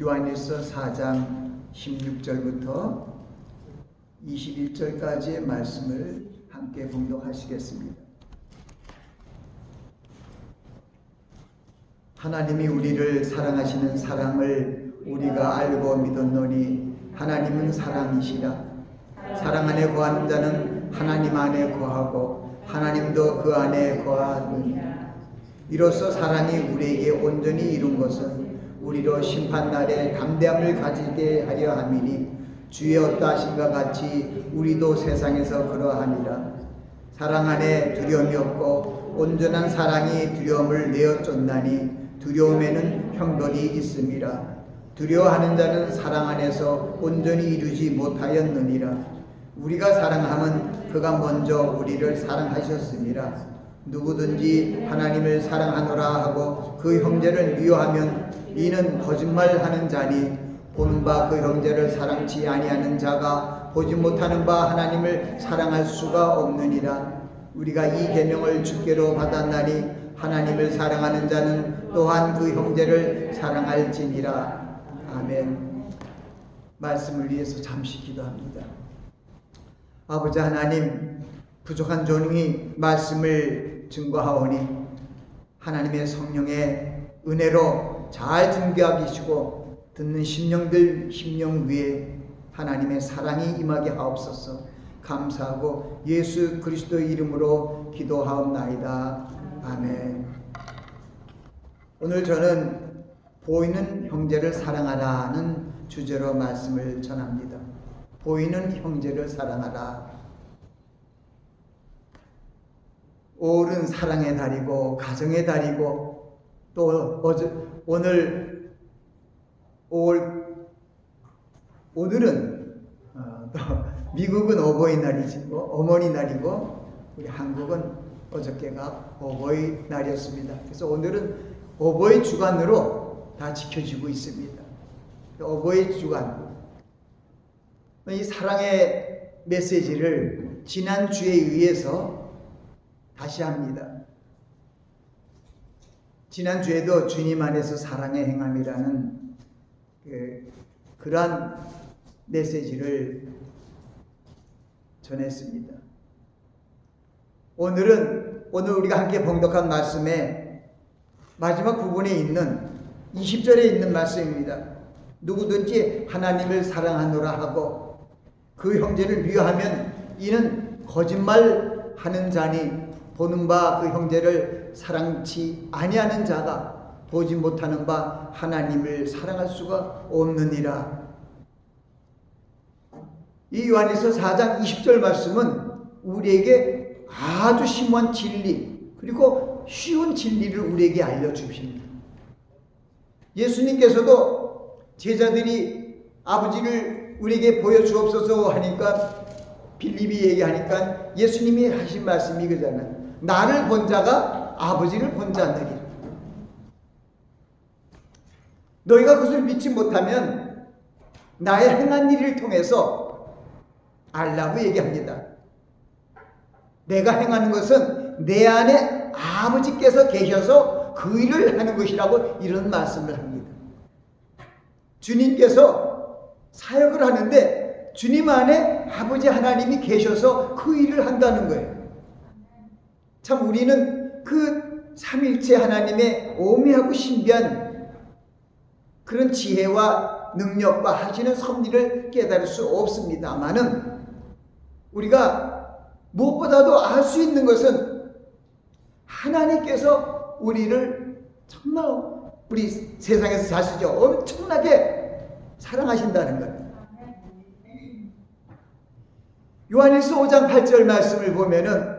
요한일서 4장 16절부터 21절까지의 말씀을 함께 봉독하시겠습니다. 하나님이 우리를 사랑하시는 사랑을 우리가 알고 믿었노니 하나님은 사랑이시라. 사랑 안에 거하는 자는 하나님 안에 거하고 하나님도 그 안에 거하느니라. 이로써 사랑이 우리에게 온전히 이룬 것은 우리로 심판날에 담대함을 가지게 하려 함이니 주의 어떠하심과 같이 우리도 세상에서 그러하니라. 사랑 안에 두려움이 없고 온전한 사랑이 두려움을 내어 쫓나니 두려움에는 형벌이 있음이라. 두려워하는 자는 사랑 안에서 온전히 이루지 못하였느니라. 우리가 사랑함은 그가 먼저 우리를 사랑하셨음이라. 누구든지 하나님을 사랑하노라 하고 그 형제를 미워하면 이는 거짓말하는 자니 보는 바 그 형제를 사랑치 아니하는 자가 보지 못하는 바 하나님을 사랑할 수가 없느니라. 우리가 이 계명을 주께로 받았나니 하나님을 사랑하는 자는 또한 그 형제를 사랑할지니라. 아멘. 말씀을 위해서 잠시 기도합니다. 아버지 하나님, 부족한 종이 말씀을 증거하오니 하나님의 성령의 은혜로 잘 증거하게 하시고 듣는 심령들 심령 위에 하나님의 사랑이 임하게 하옵소서. 감사하고 예수 그리스도의 이름으로 기도하옵나이다. 아멘. 오늘 저는 보이는 형제를 사랑하라는 주제로 말씀을 전합니다. 보이는 형제를 사랑하라. 오늘은 사랑의 달이고 가정의 달이고 또 오늘은 또 미국은 어버이날이고 어머니날이고 우리 한국은 어저께가 어버이날이었습니다. 그래서 오늘은 어버이 주간으로 다 지켜지고 있습니다. 어버이 주간. 이 사랑의 메시지를 지난주에 의해서 다시 합니다. 지난주에도 주님 안에서 사랑의 행함이라는 그러한 메시지를 전했습니다. 오늘 우리가 함께 봉독한 말씀의 마지막 부분에 있는 20절에 있는 말씀입니다. 누구든지 하나님을 사랑하노라 하고 그 형제를 미워하면 이는 거짓말하는 자니 보는 바 그 형제를 사랑치 아니하는 자가 보지 못하는 바 하나님을 사랑할 수가 없느니라. 이 요한일서 4장 20절 말씀은 우리에게 아주 심오한 진리 그리고 쉬운 진리를 우리에게 알려주십니다. 예수님께서도 제자들이 아버지를 우리에게 보여주옵소서 하니까 빌립이 얘기하니까 예수님이 하신 말씀이 이거잖아요. 나를 본 자가 아버지를 본 자들이. 너희가 그것을 믿지 못하면 나의 행한 일을 통해서 알라고 얘기합니다. 내가 행하는 것은 내 안에 아버지께서 계셔서 그 일을 하는 것이라고 이런 말씀을 합니다. 주님께서 사역을 하는데 주님 안에 아버지 하나님이 계셔서 그 일을 한다는 거예요. 참 우리는 그 삼일체 하나님의 오묘하고 신비한 그런 지혜와 능력과 하시는 섭리를 깨달을 수 없습니다만은 우리가 무엇보다도 알 수 있는 것은 하나님께서 우리를 정말 우리 세상에서 잘 쓰죠. 엄청나게 사랑하신다는 거예요. 요한일서 5장 8절 말씀을 보면은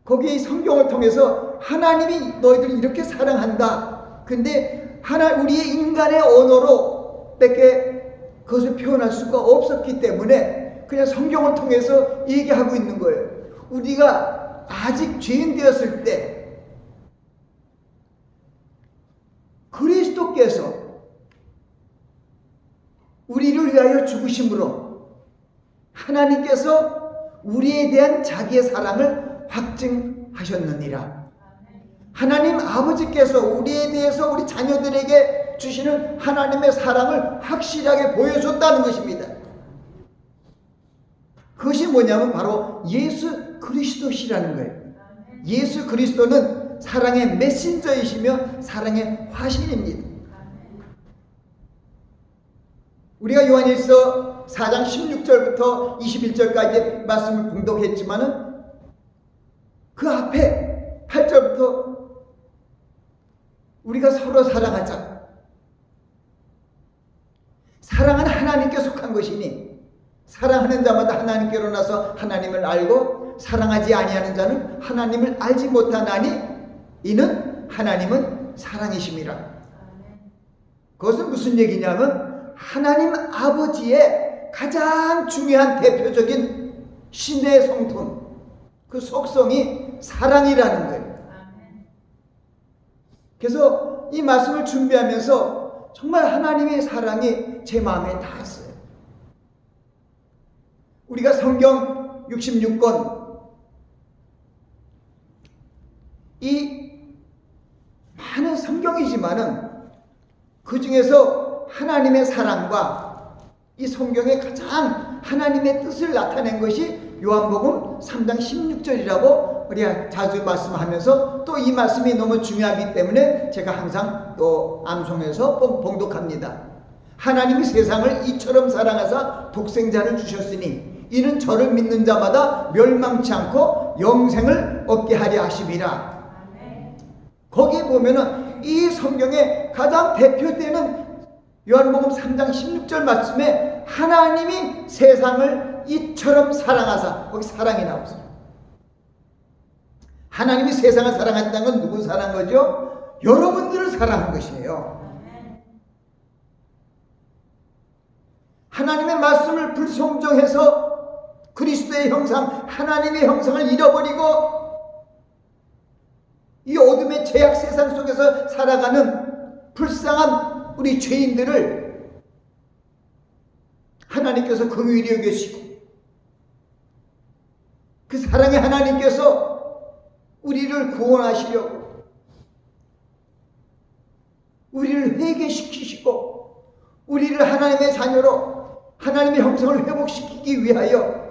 거기 성경을 통해서 하나님이 너희들 이렇게 사랑한다. 근데 우리의 인간의 언어로 밖에 그것을 표현할 수가 없었기 때문에 그냥 성경을 통해서 얘기하고 있는 거예요. 우리가 아직 죄인 되었을 때 그리스도께서 우리를 위하여 죽으심으로 하나님께서 우리에 대한 자기의 사랑을 확증하셨느니라. 하나님 아버지께서 우리에 대해서 우리 자녀들에게 우리에게 주시는 하나님의 사랑을 확실하게 보여줬다는 것입니다. 그것이 뭐냐면 바로 예수 그리스도시라는 거예요. 예수 그리스도는 사랑의 메신저이시며 사랑의 화신입니다. 우리가 요한일서 4장 16절부터 21절까지 말씀을 공독했지만은 그 앞에 8절부터 우리가 서로 사랑하자. 사랑은 하나님께 속한 것이니 사랑하는 자마다 하나님께로 나서 하나님을 알고 사랑하지 아니하는 자는 하나님을 알지 못하나니 이는 하나님은 사랑이심이라. 그것은 무슨 얘기냐면 하나님 아버지의 가장 중요한 대표적인 신의 성품, 그 속성이 사랑이라는 거예요. 그래서 이 말씀을 준비하면서 정말 하나님의 사랑이 제 마음에 닿았어요. 우리가 성경 66권 이 많은 성경이지만은 그 중에서 하나님의 사랑과 이 성경의 가장 하나님의 뜻을 나타낸 것이 요한복음 3장 16절이라고 우리가 자주 말씀하면서 또 이 말씀이 너무 중요하기 때문에 제가 항상 또 암송해서 봉독합니다. 하나님이 세상을 이처럼 사랑하사 독생자를 주셨으니 이는 저를 믿는 자마다 멸망치 않고 영생을 얻게 하려 하심이라. 거기에 보면은 이 성경의 가장 대표되는 요한복음 3장 16절 말씀에 하나님이 세상을 이처럼 사랑하사, 거기 사랑이 나오죠. 하나님이 세상을 사랑한다는 건 누구 사랑한 거죠? 여러분들을 사랑한 것이에요. 하나님의 말씀을 불순종해서 그리스도의 형상, 하나님의 형상을 잃어버리고 이 어둠의 죄악 세상 속에서 살아가는 불쌍한 우리 죄인들을 하나님께서 긍휼히 여기시고 그 사랑의 하나님께서 우리를 구원하시려고 우리를 회개시키시고 우리를 하나님의 자녀로 하나님의 형상을 회복시키기 위하여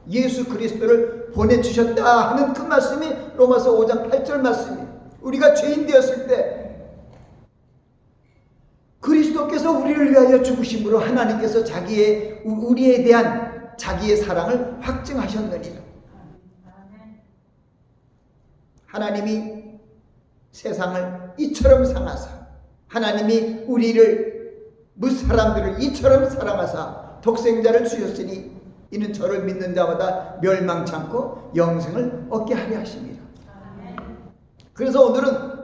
예수 그리스도를 보내주셨다 하는 그 말씀이 로마서 5장 8절 말씀이에요. 우리가 죄인 되었을 때 그리스도께서 우리를 위하여 죽으심으로 하나님께서 우리에 대한 자기의 사랑을 확증하셨느니라. 하나님이 세상을 이처럼 사랑하사 하나님이 우리를 무사람들을 이처럼 사랑하사 독생자를 주셨으니 이는 저를 믿는 자마다 멸망치 않고 영생을 얻게 하려 하십니다. 그래서 오늘은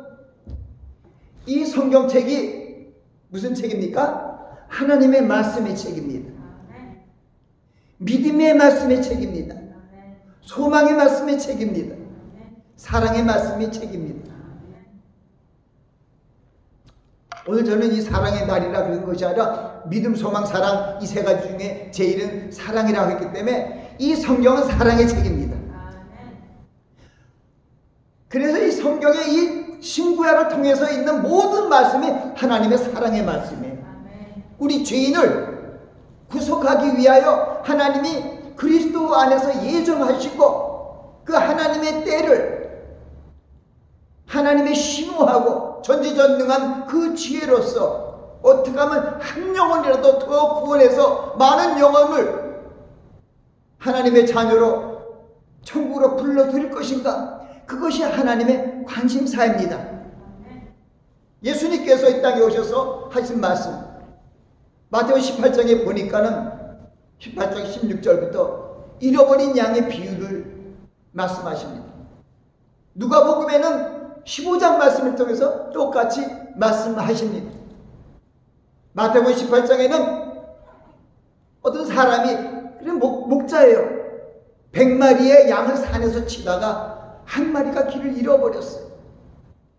이 성경책이 무슨 책입니까? 하나님의 말씀의 책입니다. 믿음의 말씀의 책입니다. 소망의 말씀의 책입니다. 사랑의 말씀의 책입니다. 오늘 저는 이 사랑의 날이라 그런 것이 아니라 믿음, 소망, 사랑 이 세 가지 중에 제일은 사랑이라고 했기 때문에 이 성경은 사랑의 책입니다. 그래서 이 성경의 이 신구약을 통해서 있는 모든 말씀이 하나님의 사랑의 말씀이에요. 우리 죄인을 구속하기 위하여 하나님이 그리스도 안에서 예정하시고 그 하나님의 때를 하나님의 신호하고 전지전능한 그 지혜로서 어떻게 하면 한 영혼이라도 더 구원해서 많은 영혼을 하나님의 자녀로 천국으로 불러들일 것인가? 그것이 하나님의 관심사입니다. 예수님께서 이 땅에 오셔서 하신 말씀 마태복음 18장에 보니까는 18장 16절부터 잃어버린 양의 비유를 말씀하십니다. 누가복음에는 15장 말씀을 통해서 똑같이 말씀하십니다. 마태복음 18장에는 어떤 사람이 목자예요. 100마리의 양을 산에서 치다가 한 마리가 길을 잃어버렸어요.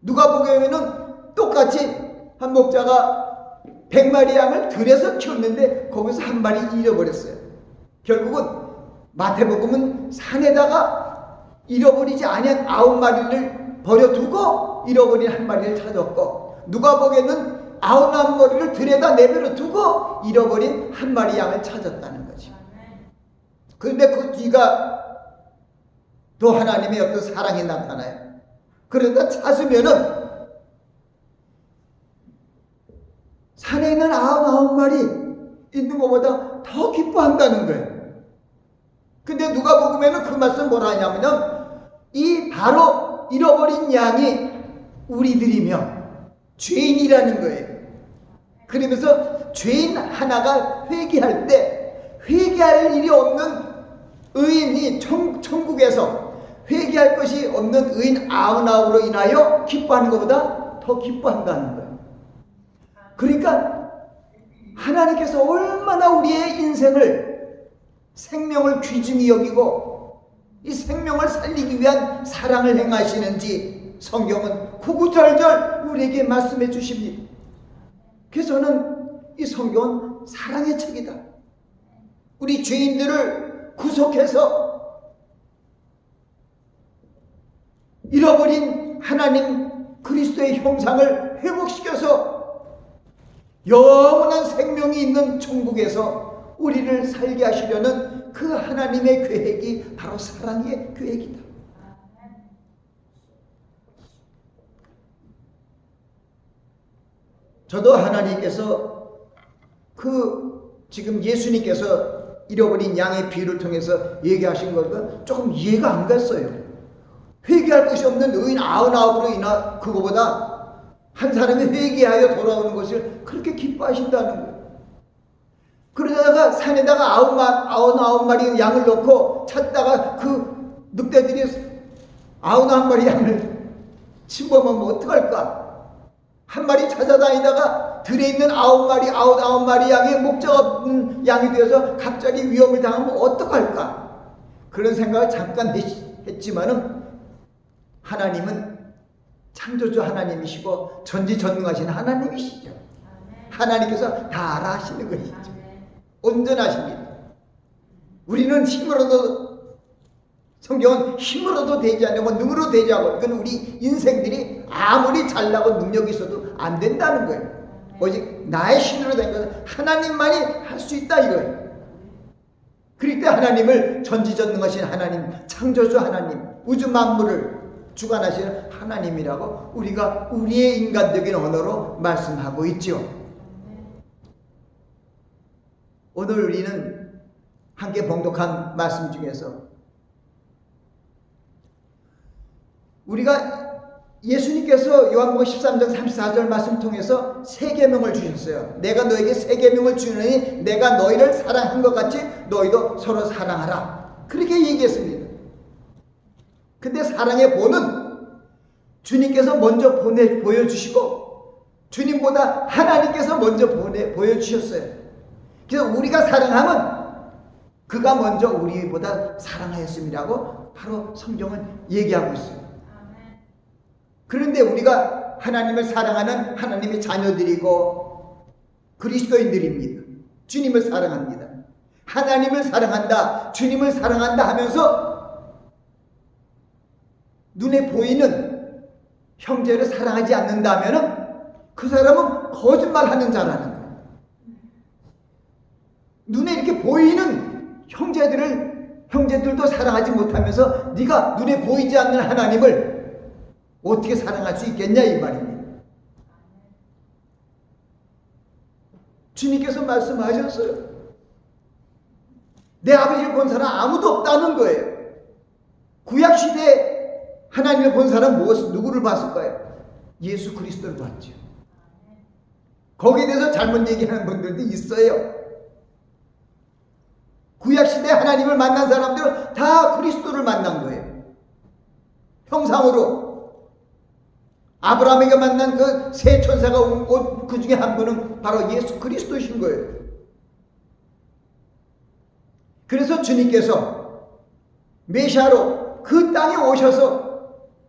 누가복음에는 똑같이 한 목자가 100마리 양을 들여서 키웠는데 거기서 한 마리 잃어버렸어요. 결국은 마태복음은 산에다가 잃어버리지 아니한 9마리를 버려두고 잃어버린 한 마리를 찾았고, 누가복음에는 99머리를 들여다 내버려 두고 잃어버린 한 마리 양을 찾았다는 거지. 그런데 그 뒤가 또 하나님의 어떤 사랑이 나타나요. 그러다 찾으면은 산에 있는 99마리 있는 것보다 더 기뻐한다는 거예요. 근데 누가 보면은 그 말씀 뭐라 하냐면은 이 바로 잃어버린 양이 우리들이며 죄인이라는 거예요. 그러면서 죄인 하나가 회개할 때 회개할 일이 없는 의인이 천국에서 회개할 것이 없는 의인 99으로 인하여 기뻐하는 것보다 더 기뻐한다는 거예요. 그러니까 하나님께서 얼마나 우리의 인생을 생명을 귀중히 여기고 이 생명을 살리기 위한 사랑을 행하시는지 성경은 구구절절 우리에게 말씀해 주십니다. 그래서 저는 이 성경은 사랑의 책이다. 우리 죄인들을 구속해서 잃어버린 하나님 그리스도의 형상을 회복시켜서 영원한 생명이 있는 천국에서 우리를 살게 하시려는 그 하나님의 계획이 바로 사랑의 계획이다. 저도 하나님께서 지금 예수님께서 잃어버린 양의 비유를 통해서 얘기하신 것과 조금 이해가 안 갔어요. 회개할 것이 없는 의인 99으로 인하 그거보다 한 사람이 회개하여 돌아오는 것을 그렇게 기뻐하신다는 거예요. 그러다가 산에다가 99마리 양을 넣고 찾다가 그 늑대들이 99마리 양을 침범하면 어떡할까? 한 마리 찾아다니다가 들에 있는 99마리 양의 목적 없는 양이 되어서 갑자기 위험을 당하면 어떡할까? 그런 생각을 잠깐 했지만은 하나님은 창조주 하나님이시고 전지전능하신 하나님이시죠. 하나님께서 다 알아 하시는 것이죠. 온전하십니다. 우리는 힘으로도 성경은 힘으로도 되지 않고 능으로 되지 않고 그건 우리 인생들이 아무리 잘나고 능력이 있어도 안 된다는 거예요. 오직 나의 힘으로 된 것은 하나님만이 할 수 있다 이거예요. 그럴 때 하나님을 전지전능하신 하나님, 창조주 하나님, 우주 만물을 주관하시는 하나님이라고 우리가 우리의 인간적인 언어로 말씀하고 있죠. 오늘 우리는 함께 봉독한 말씀 중에서 우리가 예수님께서 요한복음 13장 34절 말씀 통해서 세 계명을 주셨어요. 내가 너에게 세 계명을 주느니 내가 너희를 사랑한 것 같이 너희도 서로 사랑하라. 그렇게 얘기했습니다. 근데 사랑의 본은 주님께서 먼저 보여주시고 주님보다 하나님께서 먼저 보여주셨어요. 그래서 우리가 사랑하면 그가 먼저 우리보다 사랑하였음이라고 바로 성경은 얘기하고 있어요. 그런데 우리가 하나님을 사랑하는 하나님의 자녀들이고 그리스도인들입니다. 주님을 사랑합니다. 하나님을 사랑한다, 주님을 사랑한다 하면서 눈에 보이는 형제를 사랑하지 않는다면 그 사람은 거짓말하는 자라는 거예요. 눈에 이렇게 보이는 형제들도 사랑하지 못하면서 네가 눈에 보이지 않는 하나님을 어떻게 사랑할 수 있겠냐 이 말입니다. 주님께서 말씀하셨어요. 내 아버지를 본 사람 아무도 없다는 거예요. 구약시대에 하나님을 본 사람 누구를 봤을까요? 예수 그리스도를 봤죠. 거기에 대해서 잘못 얘기하는 분들도 있어요. 구약시대에 하나님을 만난 사람들은 다 그리스도를 만난 거예요. 형상으로 아브라함에게 만난 그 세 천사가 온 그 중에 한 분은 바로 예수 그리스도신 거예요. 그래서 주님께서 메시아로 그 땅에 오셔서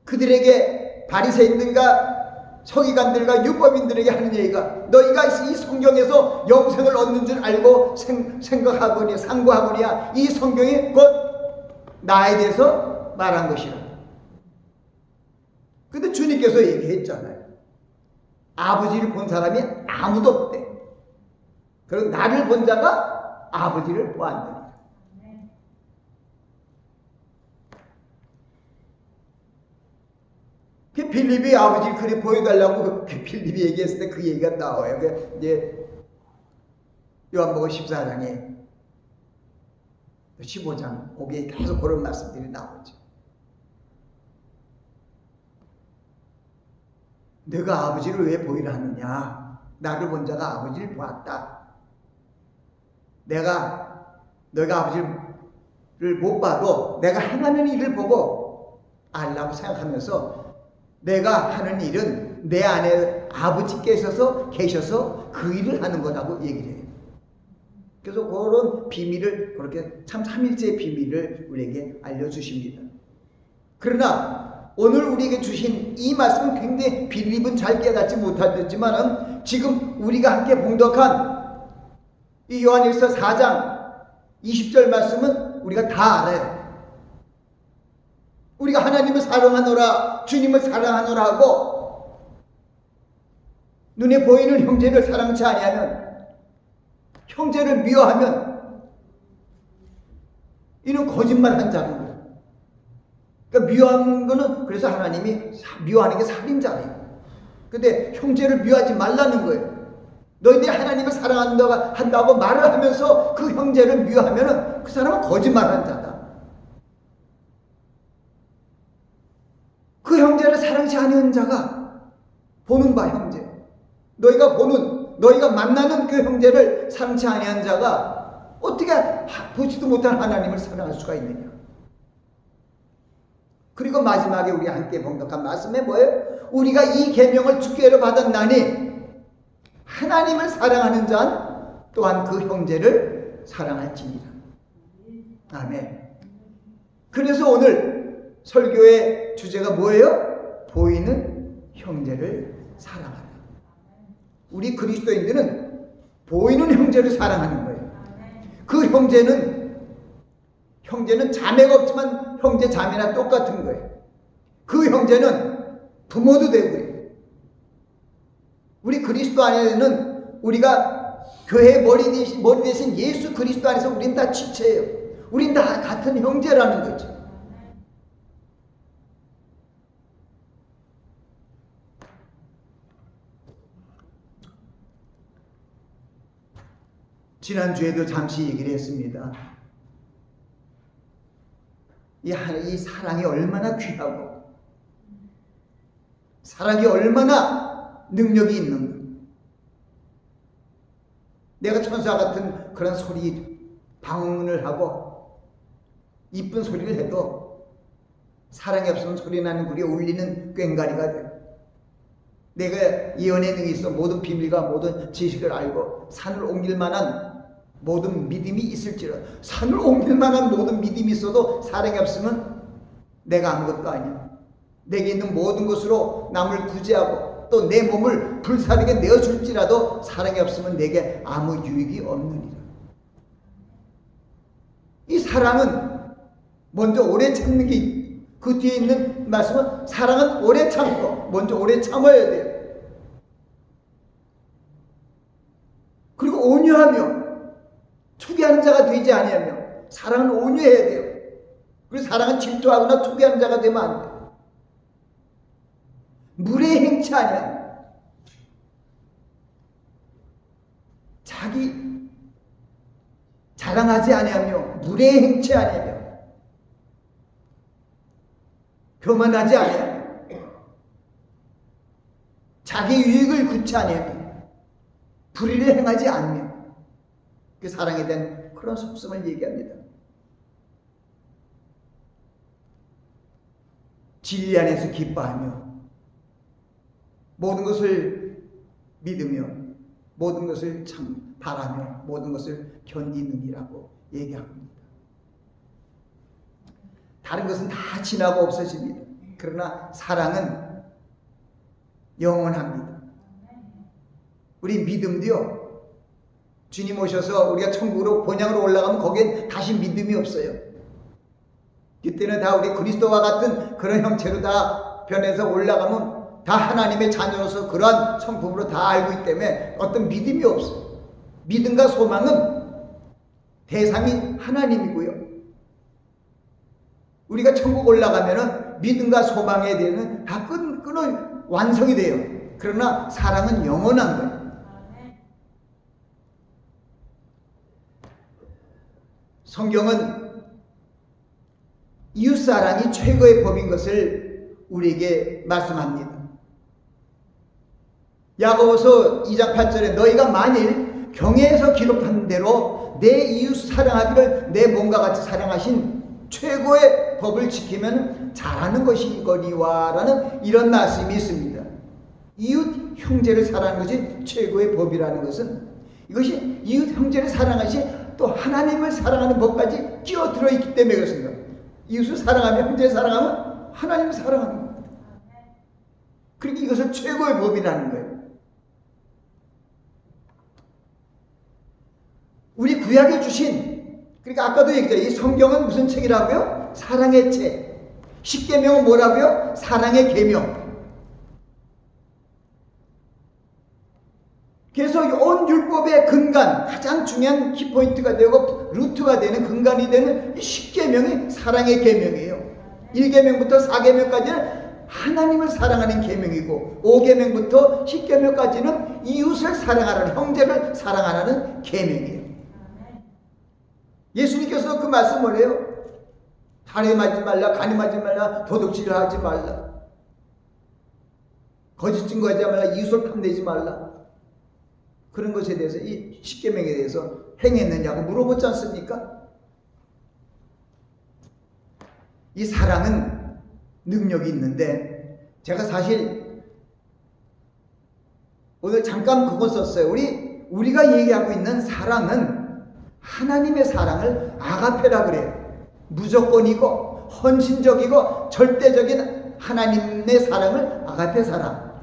그들에게 바리새인들과 서기관들과 율법인들에게 하는 얘기가 너희가 이 성경에서 영생을 얻는 줄 알고 생각하거니 상고하거니와 이 성경이 곧 나에 대해서 말한 것이라. 근데 주님께서 얘기했잖아요. 아버지를 본 사람이 아무도 없대. 그리고 나를 본 자가 아버지를 보았느니라. 그 빌립이 아버지를 그리 보여달라고 그 빌립이 얘기했을 때 그 얘기가 나와요. 이제 요한복음 14장에 15장 거기에 계속 그런 말씀들이 나오죠. 내가 아버지를 왜 보이라 하느냐? 나를 본 자가 아버지를 보았다. 너희가 아버지를 못 봐도 내가 행하는 일을 보고 알라고 생각하면서 내가 하는 일은 내 안에 아버지께서 계셔서 그 일을 하는 거라고 얘기를 해요. 그래서 그런 비밀을 그렇게 참 삼일체의 비밀을 우리에게 알려주십니다. 그러나 오늘 우리에게 주신 이 말씀은 굉장히 빌립은 잘 깨닫지 못하지만 지금 우리가 함께 봉독한 이 요한일서 4장 20절 말씀은 우리가 다 알아요. 우리가 하나님을 사랑하노라, 주님을 사랑하노라 하고 눈에 보이는 형제를 사랑치 아니하면, 형제를 미워하면 이는 거짓말한 자인 거예요. 그러니까 미워하는 거는, 그래서 하나님이 미워하는 게 살인자예요. 근데 형제를 미워하지 말라는 거예요. 너희들이 하나님을 사랑한다고 말을 하면서 그 형제를 미워하면 그 사람은 거짓말한 자다. 그 형제를 사랑치 않은 자가 보는 바 형제, 너희가 만나는 그 형제를 사랑치 아니한 자가 어떻게 보지도 못한 하나님을 사랑할 수가 있느냐. 그리고 마지막에 우리 함께 봉독한 말씀에 뭐예요? 우리가 이 계명을 주께로 받았나니 하나님을 사랑하는 자는 또한 그 형제를 사랑할지니라. 아멘. 그래서 오늘 설교의 주제가 뭐예요? 보이는 형제를 사랑하라. 우리 그리스도인들은 보이는 형제를 사랑하는 거예요. 그 형제는 자매가 없지만 형제 자매나 똑같은 거예요. 그 형제는 부모도 되고요. 우리 그리스도 안에는 우리가 교회의 머리 대신 예수 그리스도 안에서 우린 다 지체예요. 우린 다 같은 형제라는 거죠. 지난주에도 잠시 얘기를 했습니다. 이 사랑이 얼마나 귀하고 사랑이 얼마나 능력이 있는 것. 내가 천사 같은 그런 소리 방언을 하고 이쁜 소리를 해도 사랑이 없으면 소리 나는 굴이 울리는 꽹과리가 돼. 내가 예언의 능이 있어 모든 비밀과 모든 지식을 알고 산을 옮길 만한 모든 믿음이 있을지라도, 산을 옮길 만한 모든 믿음이 있어도 사랑이 없으면 내가 아무것도 아니야. 내게 있는 모든 것으로 남을 구제하고 또 내 몸을 불사르게 내어줄지라도 사랑이 없으면 내게 아무 유익이 없느니라. 이 사랑은 먼저 오래 참는 게, 그 뒤에 있는 말씀은 사랑은 오래 참고 먼저 오래 참아야 돼요. 그리고 온유하며 투비하는 자가 되지 아니하며, 사랑은 온유해야 돼요. 그리고 사랑은 질투하거나 투비하는 자가 되면 안 돼요. 물에 행치 아니하며, 자기 자랑하지 아니하며, 물에 행치 아니하며, 교만하지 아니하며, 자기 유익을 구치 아니하며, 불의를 행하지 않으며, 그 사랑에 대한 그런 속성을 얘기합니다. 진리 안에서 기뻐하며, 모든 것을 믿으며, 모든 것을 참 바라며, 모든 것을 견디느니라고 얘기합니다. 다른 것은 다 지나고 없어집니다. 그러나 사랑은 영원합니다. 우리 믿음도요, 주님 오셔서 우리가 천국으로 본향으로 올라가면 거기엔 다시 믿음이 없어요. 그때는 다 우리 그리스도와 같은 그런 형체로 다 변해서 올라가면 다 하나님의 자녀로서 그러한 성품으로 다 알고 있기 때문에 어떤 믿음이 없어요. 믿음과 소망은 대상이 하나님이고요. 우리가 천국 올라가면은 믿음과 소망에 대해서는 다 끊어 완성이 돼요. 그러나 사랑은 영원한 거예요. 성경은 이웃사랑이 최고의 법인 것을 우리에게 말씀합니다. 야고보서 2장 8절에 너희가 만일 경애에서 기록한 대로 내 이웃 사랑하기를 내 몸과 같이 사랑하신 최고의 법을 지키면 잘하는 것이거니와 라는 이런 말씀이 있습니다. 이웃 형제를 사랑하는 것이 최고의 법이라는 것은 이것이 이웃 형제를 사랑하시 또 하나님을 사랑하는 법까지 끼어들어 있기 때문에 그렇습니다. 이웃을 사랑하면 형제를 사랑하면 하나님을 사랑하는 겁니다. 그러니까 이것을 최고의 법이라는 거예요. 우리 구약에 주신, 그러니까 아까도 얘기했죠. 이 성경은 무슨 책이라고요? 사랑의 책. 십계명은 뭐라고요? 사랑의 계명. 그래서 온 율법의 근간, 가장 중요한 키포인트가 되고 루트가 되는 근간이 되는 십계명이 사랑의 계명이에요. 1계명부터 4계명까지는 하나님을 사랑하는 계명이고 5계명부터 10계명까지는 이웃을 사랑하라는, 형제를 사랑하라는 계명이에요. 예수님께서도 그 말씀을 해요. 살인하지 말라, 간음하지 말라, 도둑질을 하지 말라, 거짓 증거하지 말라, 이웃을 탐내지 말라. 그런 것에 대해서 이 십계명에 대해서 행했느냐고 물어보지 않습니까? 이 사랑은 능력이 있는데 제가 사실 오늘 잠깐 그거 썼어요. 우리가 얘기하고 있는 사랑은 하나님의 사랑을 아가페라 그래요. 무조건이고 헌신적이고 절대적인 하나님의 사랑을 아가페 사랑.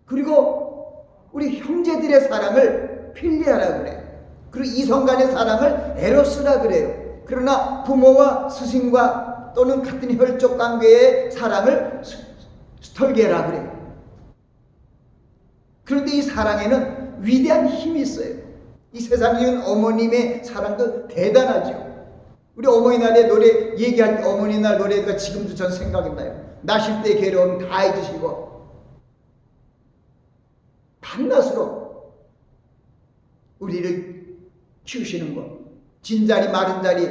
그리고 우리 형제들의 사랑을 필리아라 그래요. 그리고 이성 간의 사랑을 에로스라 그래요. 그러나 부모와 스승과 또는 같은 혈족 관계의 사랑을 스톨게라 그래요. 그런데 이 사랑에는 위대한 힘이 있어요. 이 세상적인 어머님의 사랑도 대단하죠. 우리 어머니날에 노래 얘기할 때 어머니날 노래가 지금도 전 생각이 나요. 나실 때 괴로움 다 해주시고 밤낮으로 우리를 키우시는 것, 진자리 마른 자리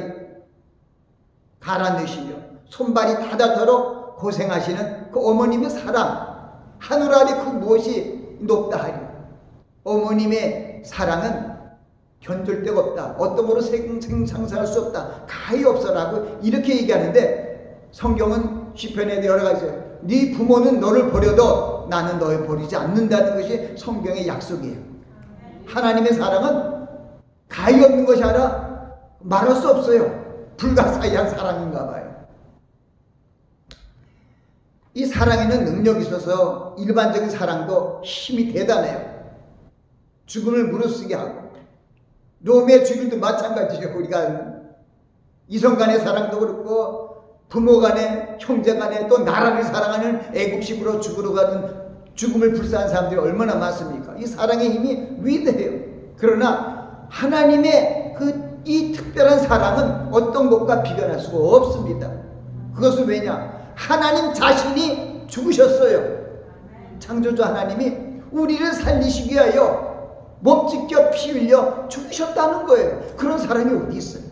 갈아 넣으시며 손발이 닿아도록 고생하시는 그 어머님의 사랑, 하늘 아래 그 무엇이 높다 하리. 어머님의 사랑은 견줄 데가 없다. 어떤 거로 상상할 수 없다. 가히 없어라고 이렇게 얘기하는데 성경은 시편에도 여러 가지예요. 네 부모는 너를 버려도 나는 너를 버리지 않는다는 것이 성경의 약속이에요. 하나님의 사랑은 가히 없는 것이 아니라 말할 수 없어요. 불가사의한 사랑인가 봐요. 이 사랑에는 능력이 있어서 일반적인 사랑도 힘이 대단해요. 죽음을 무릅쓰게 하고 롬의 죽음도 마찬가지죠. 우리가 이성 간의 사랑도 그렇고 부모 간에 형제 간에 또 나라를 사랑하는 애국심으로 죽으러 가는 죽음을 불사한 사람들이 얼마나 많습니까? 이 사랑의 힘이 위대해요. 그러나 하나님의 이 특별한 사랑은 어떤 것과 비교할 수가 없습니다. 그것은 왜냐? 하나님 자신이 죽으셨어요. 창조주 하나님이 우리를 살리시기 위하여 몸 찢겨 피 흘려 죽으셨다는 거예요. 그런 사람이 어디 있어요?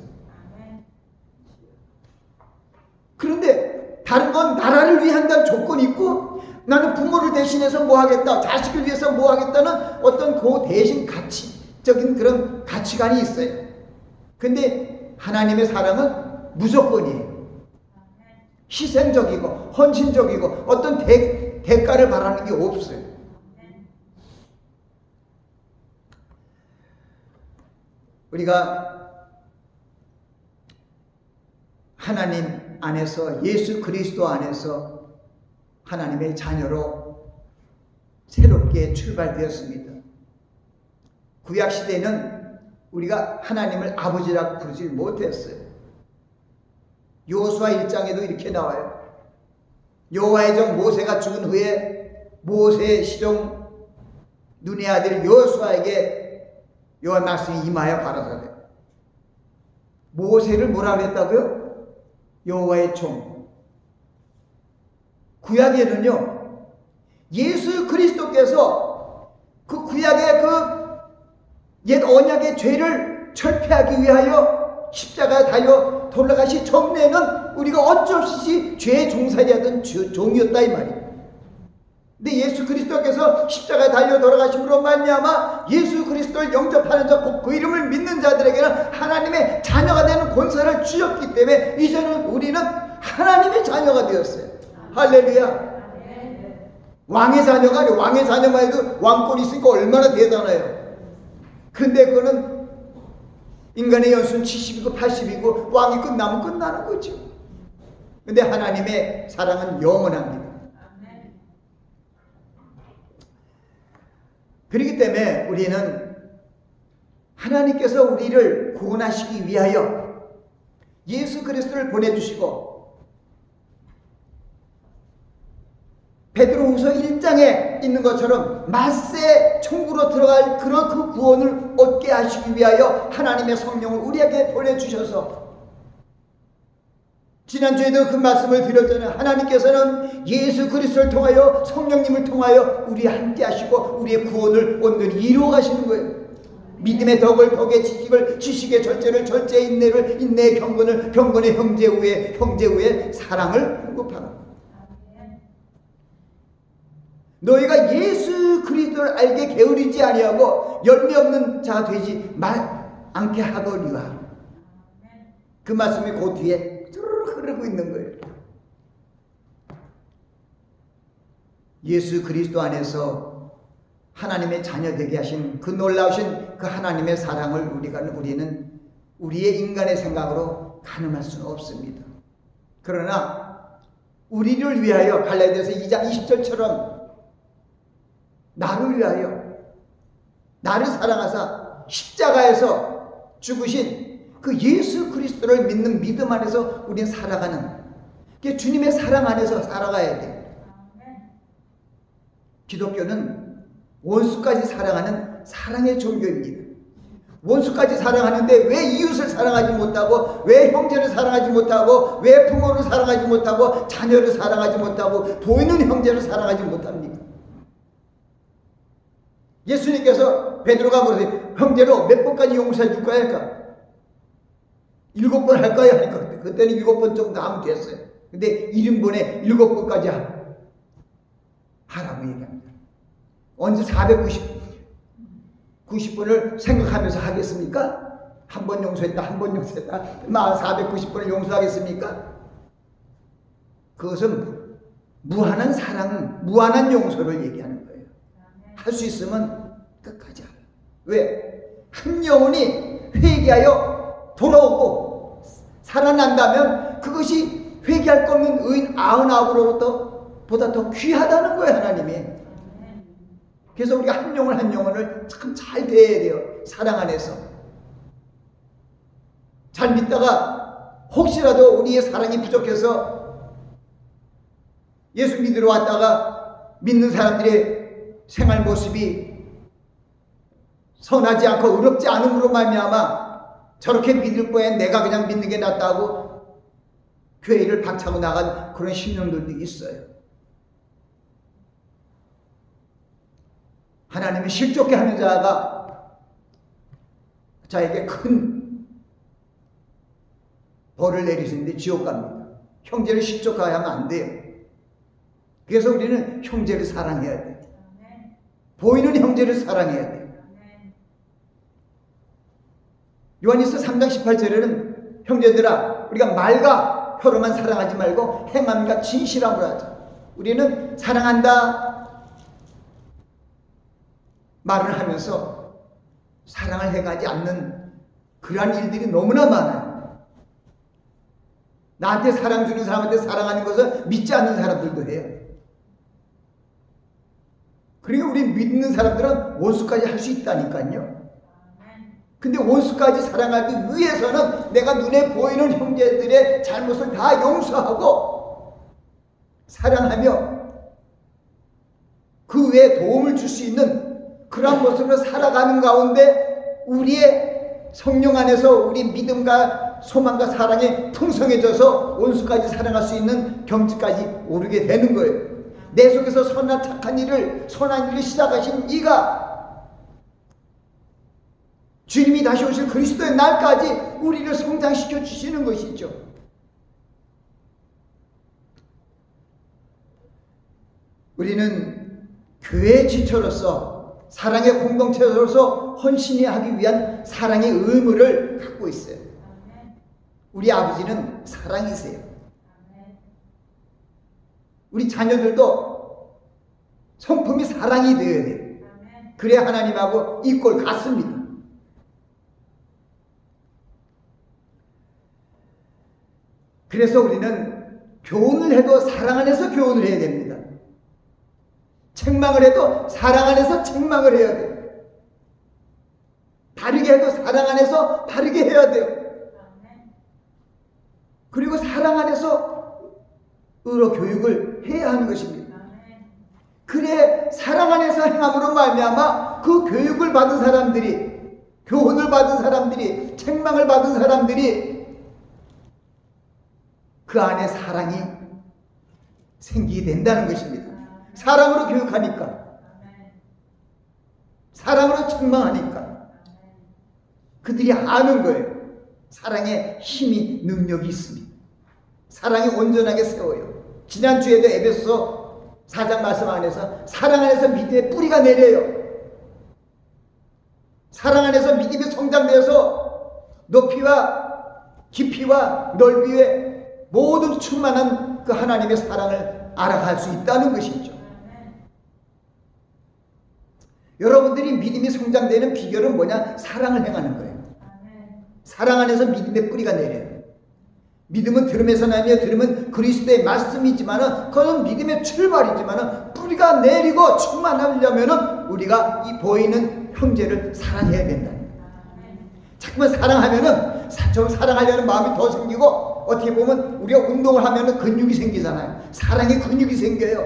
그런데 다른 건 나라를 위해 한다는 조건이 있고 나는 부모를 대신해서 뭐 하겠다, 자식을 위해서 뭐 하겠다는 어떤 그 대신 가치적인 그런 가치관이 있어요. 근데 하나님의 사랑은 무조건이에요. 희생적이고 헌신적이고 어떤 대가를 바라는 게 없어요. 우리가 하나님 안에서 예수 그리스도 안에서 하나님의 자녀로 새롭게 출발되었습니다. 구약시대에는 우리가 하나님을 아버지라고 부르지 못했어요. 여호수아 1장에도 이렇게 나와요. 여호와의 종 모세가 죽은 후에 모세의 시종 눈의 아들 여호수아에게 여호와의 말씀이 임하여 가라사대. 모세를 뭐라 그랬다고요? 여호와의 종. 구약에는요, 예수 그리스도께서 그 구약의 그 옛 언약의 죄를 철폐하기 위하여 십자가에 달려 돌아가시 전에는 우리가 어쩔 수 없이 죄의 종살이하던 종이었다 이 말이에요. 근데 예수 그리스도께서 십자가에 달려 돌아가심으로 말미암아 예수 그리스도를 영접하는 자, 그 이름을 믿는 자들에게는 하나님의 자녀가 되는 권세를 주셨기 때문에 이제는 우리는 하나님의 자녀가 되었어요. 할렐루야. 왕의 자녀가 아니고, 왕의 자녀만 해도 왕권이 있으니까 얼마나 대단해요. 근데 그거는 인간의 연수는 70이고 80이고 왕이 끝나면 끝나는 거죠. 근데 하나님의 사랑은 영원합니다. 그렇기 때문에 우리는 하나님께서 우리를 구원하시기 위하여 예수 그리스도를 보내주시고, 베드로후서 1장에 있는 것처럼 마세 천국으로 들어갈 그런 그 구원을 얻게 하시기 위하여 하나님의 성령을 우리에게 보내주셔서, 지난주에도 그 말씀을 드렸잖아요. 하나님께서는 예수 그리스도를 통하여 성령님을 통하여 우리와 함께 하시고 우리의 구원을 온전히 이루어 가시는 거예요. 믿음의 덕을 덕의 지식을 지식의 절제를 절제의 인내를 인내의 경건을 경건의 형제 후에 사랑을 공급하라. 너희가 예수 그리스도를 알게 게으르지 아니하고 열매 없는 자가 되지 않게 하거니와. 그 말씀이 그 뒤에 흐르고 있는 거예요. 예수 그리스도 안에서 하나님의 자녀 되게 하신 그 놀라우신 그 하나님의 사랑을 우리는 우리의 인간의 생각으로 가늠할 수는 없습니다. 그러나 우리를 위하여 갈라디아서 2장 20절처럼 나를 위하여 나를 사랑하사 십자가에서 죽으신 그 예수 그리스도를 믿는 믿음 안에서 우리는 살아가는, 주님의 사랑 안에서 살아가야 돼요. 기독교는 원수까지 사랑하는 사랑의 종교입니다. 원수까지 사랑하는데 왜 이웃을 사랑하지 못하고, 왜 형제를 사랑하지 못하고, 왜 부모를 사랑하지 못하고, 자녀를 사랑하지 못하고, 보이는 형제를 사랑하지 못합니까? 예수님께서 베드로가 물으세요. 형제로 몇 번까지 용서해 줄 거야? 할까? 7번 할 거야? 할 것 같아. 그때는 7번 정도 하면 됐어요. 근데 1인분에 7번까지 하라고 얘기합니다. 언제 90번을 생각하면서 하겠습니까? 한 번 용서했다, 한 번 용서했다. 490번을 용서하겠습니까? 그것은 무한한 사랑, 무한한 용서를 얘기하는 거예요. 할 수 있으면 끝까지 하라. 왜? 한 영혼이 회개하여 돌아오고 살아난다면 그것이 회개할 것 없는 의인 99으로부터 보다 더 귀하다는 거예요, 하나님이. 그래서 우리가 한 영혼을 참 잘 대해야 돼요. 사랑 안에서. 잘 믿다가 혹시라도 우리의 사랑이 부족해서 예수 믿으러 왔다가 믿는 사람들의 생활 모습이 선하지 않고 의롭지 않음으로 말미암아 저렇게 믿을 거에 내가 그냥 믿는 게 낫다고 교회를 박차고 나간 그런 신령들도 있어요. 하나님이 실족해 하는 자에게 큰 벌을 내리시는데 지옥 갑니다. 형제를 실족하게 하면 안 돼요. 그래서 우리는 형제를 사랑해야 돼요. 보이는 형제를 사랑해야 돼요. 요한일서 3장 18절에는 형제들아 우리가 말과 혀로만 사랑하지 말고 행함과 진실함으로 하자. 우리는 사랑한다 말을 하면서 사랑을 해가지 않는 그러한 일들이 너무나 많아요. 나한테 사랑 주는 사람한테 사랑하는 것을 믿지 않는 사람들도 해요. 그러니까 우리 믿는 사람들은 원수까지 할 수 있다니까요. 근데 원수까지 사랑하기 위해서는 내가 눈에 보이는 형제들의 잘못을 다 용서하고 사랑하며 그 외에 도움을 줄 수 있는 그런 모습으로 살아가는 가운데 우리의 성령 안에서 우리 믿음과 소망과 사랑이 풍성해져서 온수까지 사랑할 수 있는 경지까지 오르게 되는 거예요. 내 속에서 선한 착한 일을, 선한 일을 시작하신 이가 주님이 다시 오실 그리스도의 날까지 우리를 성장시켜 주시는 것이죠. 우리는 교회의 지체로서, 사랑의 공동체로서 헌신이 하기 위한 사랑의 의무를 갖고 있어요. 우리 아버지는 사랑이세요. 우리 자녀들도 성품이 사랑이 되어야 돼요. 그래야 하나님하고 이꼴 같습니다. 그래서 우리는 교훈을 해도 사랑 안에서 교훈을 해야 됩니다. 책망을 해도 사랑 안에서 책망을 해야 돼요. 바르게 해도 사랑 안에서 바르게 해야 돼요. 그리고 사랑 안에서 의로 교육을 해야 하는 것입니다. 그래 사랑 안에서 행함으로 말미암아 그 교육을 받은 사람들이, 교훈을 받은 사람들이, 책망을 받은 사람들이 그 안에 사랑이 생기게 된다는 것입니다. 사랑으로 교육하니까, 사랑으로 책망하니까 그들이 아는 거예요. 사랑에 힘이, 능력이 있습니다. 사랑이 온전하게 세워요. 지난주에도 에베소서 4장 말씀 안에서 사랑 안에서 믿음의 뿌리가 내려요. 사랑 안에서 믿음이 성장되어서 높이와 깊이와 넓이에 모든 충만한 그 하나님의 사랑을 알아갈 수 있다는 것이죠. 여러분들이 믿음이 성장되는 비결은 뭐냐? 사랑을 행하는 거예요. 사랑 안에서 믿음의 뿌리가 내려요. 믿음은 들음에서 나며 들음은 그리스도의 말씀이지만은 그건 믿음의 출발이지만은 뿌리가 내리고 충만하려면은 우리가 이 보이는 형제를 사랑해야 된다. 자꾸만 사랑하면은 사랑하려는 마음이 더 생기고, 어떻게 보면 우리가 운동을 하면은 근육이 생기잖아요. 사랑의 근육이 생겨요.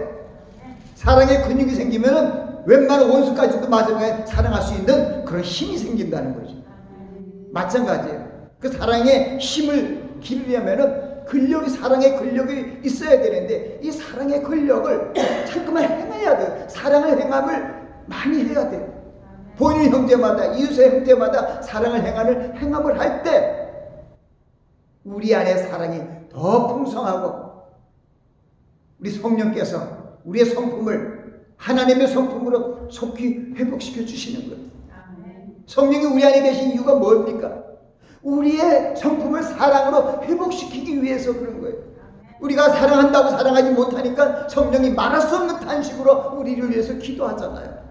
사랑의 근육이 생기면은 웬만한 원수까지도 마찬가지로 사랑할 수 있는 그런 힘이 생긴다는 거죠. 마찬가지예요. 그 사랑의 힘을 기르려면은 근력이, 사랑의 근력이 있어야 되는데 이 사랑의 근력을 자꾸만 행해야 돼요. 사랑을 행함을 많이 해야 돼요. 보이는 형제마다, 이웃의 형제마다 사랑을 행함을 할 때 우리 안에 사랑이 더 풍성하고 우리 성령께서 우리의 성품을 하나님의 성품으로 속히 회복시켜 주시는 거예요. 성령이 우리 안에 계신 이유가 뭡니까? 우리의 성품을 사랑으로 회복시키기 위해서 그런 거예요. 우리가 사랑한다고 사랑하지 못하니까 성령이 말할 수 없는 탄식으로 우리를 위해서 기도하잖아요.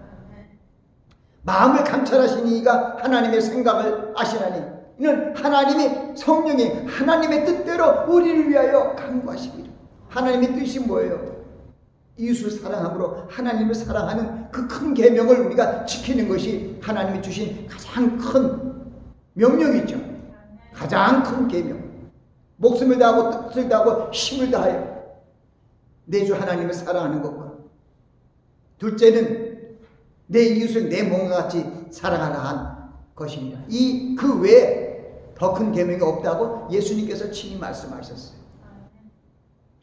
마음을 감찰하시니 이가 하나님의 생각을 아시나니 이는 하나님이, 성령이 하나님의 뜻대로 우리를 위하여 간구하십니다. 하나님의 뜻이 뭐예요? 이웃을 사랑함으로 하나님을 사랑하는 그 큰 계명을 우리가 지키는 것이 하나님이 주신 가장 큰 명령이죠. 가장 큰 계명. 목숨을 다하고 뜻을 다하고 힘을 다하여 내 주 하나님을 사랑하는 것과, 둘째는 내 이웃을 내 몸과 같이 사랑하라 한 것입니다. 그 외에 더 큰 계명이 없다고 예수님께서 친히 말씀하셨어요.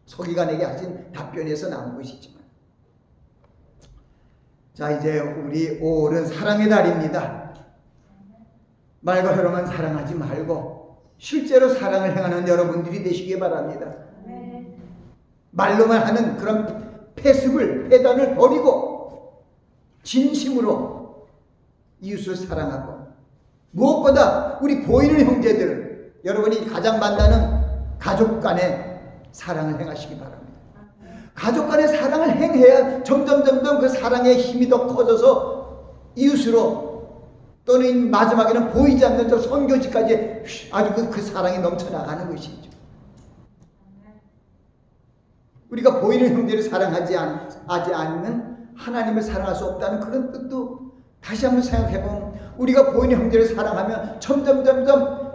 서기관에게 하신 답변에서 나온 것이지만, 자, 이제 우리 5월은 사랑의 달입니다. 말과 혀로만 사랑하지 말고 실제로 사랑을 행하는 여러분들이 되시기 바랍니다. 말로만 하는 그런 패단을 버리고 진심으로 이웃을 사랑하고, 무엇보다 우리 보이는 형제들, 여러분이 가장 만나는 가족 간의 사랑을 행하시기 바랍니다. 가족 간의 사랑을 행해야 점점 그 사랑의 힘이 더 커져서 이웃으로, 또는 마지막에는 보이지 않는 저 선교지까지 아주 그 사랑이 넘쳐나가는 것이죠. 우리가 보이는 형제를 사랑하지 않으면 하나님을 사랑할 수 없다는 그런 뜻도 다시 한번 생각해보면, 우리가 보이는 형제를 사랑하면 점점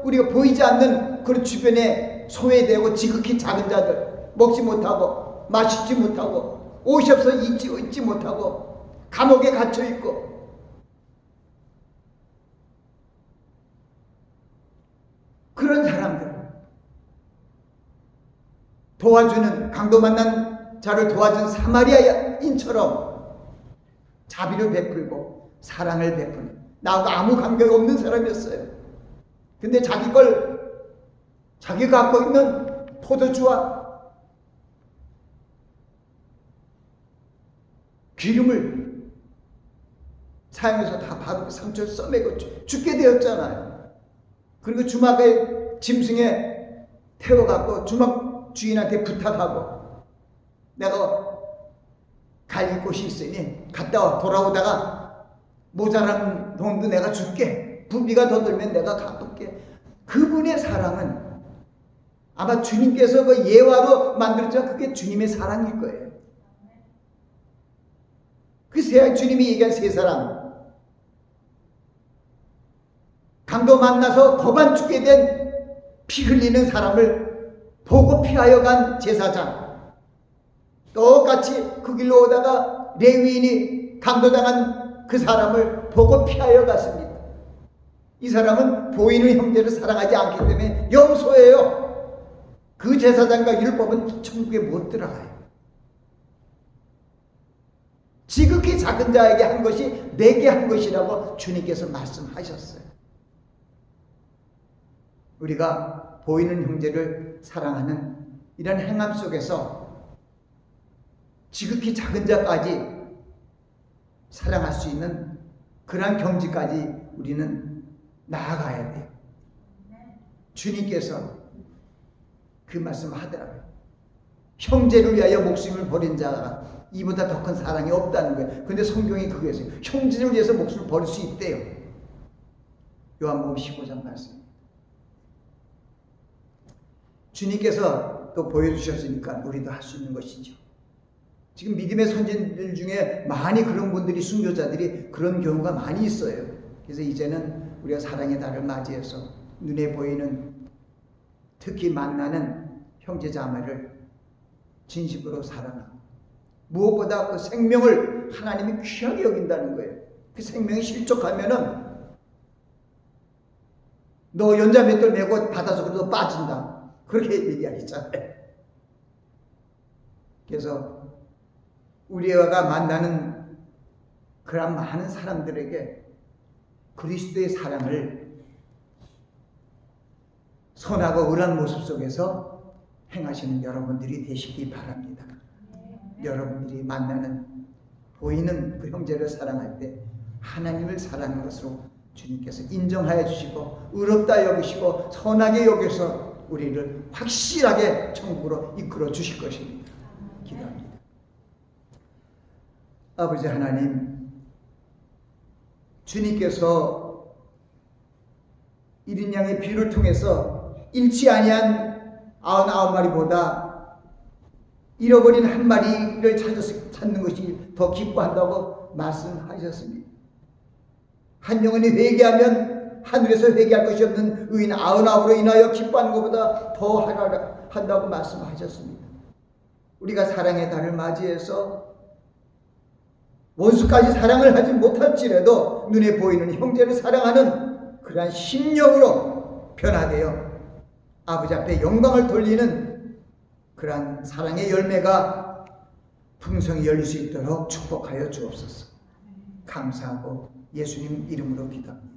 우리가 보이지 않는 그런 주변에 소외되고 지극히 작은 자들, 먹지 못하고 마시지 못하고 옷이 없어 입지 못하고 감옥에 갇혀 있고 그런 사람들 도와주는 강도 만난 자를 도와준 사마리아인처럼 자비를 베풀고 사랑을 베푸는 나하고 아무 관계가 없는 사람이었어요. 근데 자기가 갖고 있는 포도주와 기름을 사용해서 다 바로 상처를 써매고 죽게 되었잖아요. 그리고 주막의 짐승에 태워갖고 주막 주인한테 부탁하고 내가 갈 곳이 있으니 갔다 돌아오다가 모자란 돈도 내가 줄게. 부비가 더 들면 내가 갚을게. 그분의 사랑은 아마 주님께서 그 예화로 만들었지만 그게 주님의 사랑일 거예요. 그 주님이 얘기한 세 사람, 강도 만나서 거반 죽게 된 피 흘리는 사람을 보고 피하여 간 제사장, 똑같이 그 길로 오다가 레위인이 강도당한 그 사람을 보고 피하여 갔습니다. 이 사람은 보이는 형제를 사랑하지 않기 때문에 염소예요. 그 제사장과 율법은 천국에 못 들어가요. 지극히 작은 자에게 한 것이 내게 한 것이라고 주님께서 말씀하셨어요. 우리가 보이는 형제를 사랑하는 이런 행함 속에서 지극히 작은 자까지 사랑할 수 있는 그러한 경지까지 우리는 나아가야 돼요. 주님께서 그 말씀을 하더라고요. 형제를 위하여 목숨을 버린 자가 이보다 더 큰 사랑이 없다는 거예요. 근데 성경이 그거 있어요. 형제를 위해서 목숨을 버릴 수 있대요. 요한복음 15장 말씀. 주님께서 또 보여주셨으니까 우리도 할 수 있는 것이죠. 지금 믿음의 선진들 중에 많이 그런 분들이, 순교자들이 그런 경우가 많이 있어요. 그래서 이제는 우리가 사랑의 달을 맞이해서 눈에 보이는, 특히 만나는 형제자매를 진심으로 사랑하고 무엇보다 그 생명을 하나님이 귀하게 여긴다는 거예요. 그 생명이 실족하면은 너 연자맷돌 메고 바닷속으로 빠진다. 그렇게 얘기하잖아요. 그래서 우리가 만나는 그런 많은 사람들에게 그리스도의 사랑을 선하고 의한 모습 속에서 행하시는 여러분들이 되시기 바랍니다. 여러분들이 만나는 보이는 그 형제를 사랑할 때 하나님을 사랑하는 것으로 주님께서 인정하여 주시고 의롭다 여기시고 선하게 여겨서 우리를 확실하게 천국으로 이끌어 주실 것입니다. 기도합니다. 아버지 하나님, 주님께서 이른 양의 비유를 통해서 잃지 아니한 99마리보다 잃어버린 한 마리를 찾는 것이 더 기뻐한다고 말씀하셨습니다. 한 영혼이 회개하면 하늘에서 회개할 것이 없는 의인 99으로 인하여 기뻐하는 것보다 더 하라 한다고 말씀하셨습니다. 우리가 사랑의 달을 맞이해서 원수까지 사랑을 하지 못할지라도 눈에 보이는 형제를 사랑하는 그러한 심령으로 변화되어 아버지 앞에 영광을 돌리는 그러한 사랑의 열매가 풍성히 열릴 수 있도록 축복하여 주옵소서. 감사하고 예수님 이름으로 기도합니다.